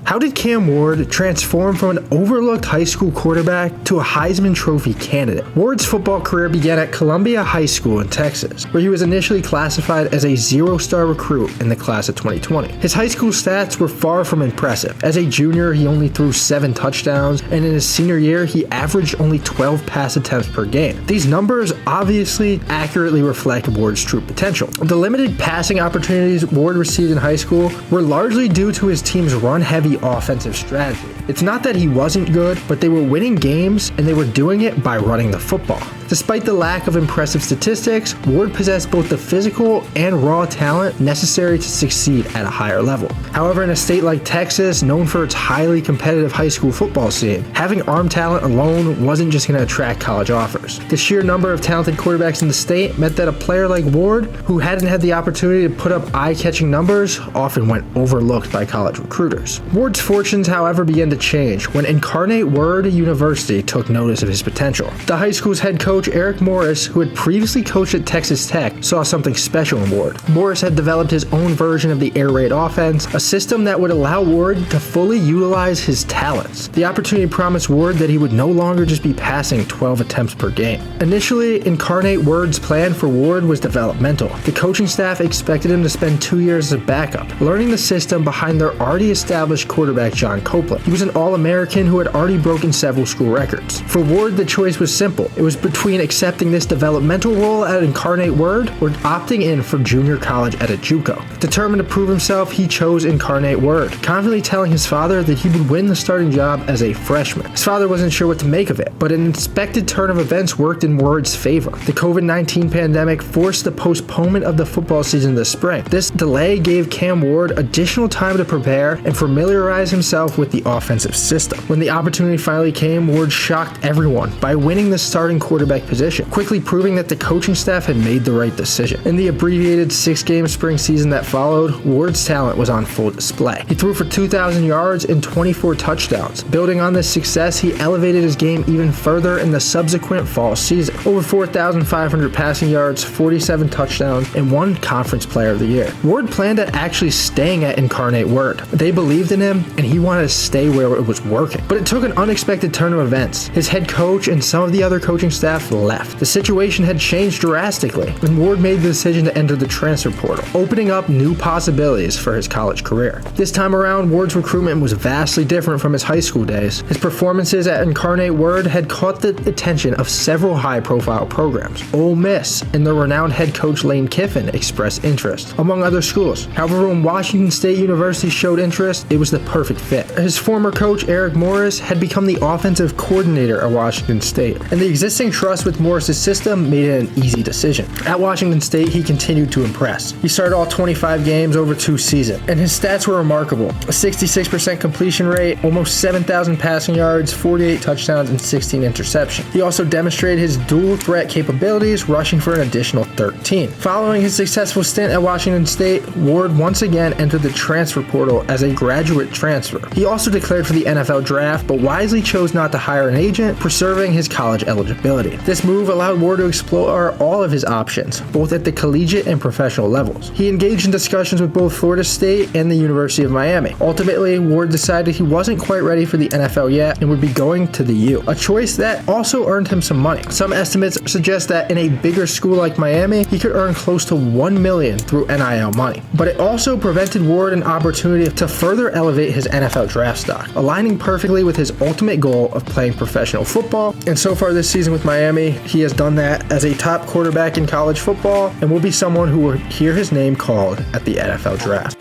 How did Cam Ward transform from an overlooked high school quarterback to a Heisman Trophy candidate? Ward's football career began at Columbia High School in Texas, where he was initially classified as a zero-star recruit in the class of 2020. His high school stats were far from impressive. As a junior, he only threw 7 touchdowns, and in his senior year, he averaged only 12 pass attempts per game. These numbers obviously accurately reflect Ward's true potential. The limited passing opportunities Ward received in high school were largely due to his team's run-heavy offensive strategy. It's not that he wasn't good, but they were winning games, and they were doing it by running the football. Despite the lack of impressive statistics, Ward possessed both the physical and raw talent necessary to succeed at a higher level. However, in a state like Texas, known for its highly competitive high school football scene, having arm talent alone wasn't just going to attract college offers. The sheer number of talented quarterbacks in the state meant that a player like Ward, who hadn't had the opportunity to put up eye-catching numbers, often went overlooked by college recruiters. Ward's fortunes, however, began to change when Incarnate Word University took notice of his potential. The high school's head coach, Eric Morris, who had previously coached at Texas Tech, saw something special in Ward. Morris had developed his own version of the air raid offense, a system that would allow Ward to fully utilize his talents. The opportunity promised Ward that he would no longer just be passing 12 attempts per game. Initially, Incarnate Word's plan for Ward was developmental. The coaching staff expected him to spend 2 years as a backup, learning the system behind their already established quarterback John Copeland. He was an All-American who had already broken several school records. For Ward, the choice was simple. It was between accepting this developmental role at Incarnate Word or opting in for junior college at a JUCO. Determined to prove himself, he chose Incarnate Word, confidently telling his father that he would win the starting job as a freshman. His father wasn't sure what to make of it, but an unexpected turn of events worked in Word's favor. The COVID-19 pandemic forced the postponement of the football season this spring. This delay gave Cam Ward additional time to prepare and familiarize himself with the offensive system. When the opportunity finally came, Ward shocked everyone by winning the starting quarterback position, quickly proving that the coaching staff had made the right decision. In the abbreviated 6-game spring season that followed, Ward's talent was on full display. He threw for 2,000 yards and 24 touchdowns. Building on this success, he elevated his game even further in the subsequent fall season. Over 4,500 passing yards, 47 touchdowns, and 1 Conference Player of the Year. Ward planned on actually staying at Incarnate Word. They believed in him, and he wanted to stay where it was working. But it took an unexpected turn of events. His head coach and some of the other coaching staff left. The situation had changed drastically when Ward made the decision to enter the transfer portal, opening up new possibilities for his college career. This time around, Ward's recruitment was vastly different from his high school days. His performances at Incarnate Word had caught the attention of several high-profile programs. Ole Miss and the renowned head coach Lane Kiffin expressed interest, among other schools. However, when Washington State University showed interest, it was the perfect fit. His former coach, Eric Morris, had become the offensive coordinator at Washington State, and the existing trust with Morris's system made it an easy decision. At Washington State, he continued to impress. He started all 25 games over 2 seasons, and his stats were remarkable. A 66% completion rate, almost 7,000 passing yards, 48 touchdowns, and 16 interceptions. He also demonstrated his dual threat capabilities, rushing for an additional 13. Following his successful stint at Washington State, Ward once again entered the transfer portal as a graduate transfer. He also declared for the NFL draft, but wisely chose not to hire an agent, preserving his college eligibility. This move allowed Ward to explore all of his options, both at the collegiate and professional levels. He engaged in discussions with both Florida State and the University of Miami. Ultimately, Ward decided he wasn't quite ready for the NFL yet and would be going to the U, a choice that also earned him some money. Some estimates suggest that in a bigger school like Miami, he could earn close to $1 million through NIL money. But it also prevented Ward an opportunity to further elevate his NFL draft stock, aligning perfectly with his ultimate goal of playing professional football. And so far this season with Miami, he has done that as a top quarterback in college football and will be someone who will hear his name called at the NFL draft.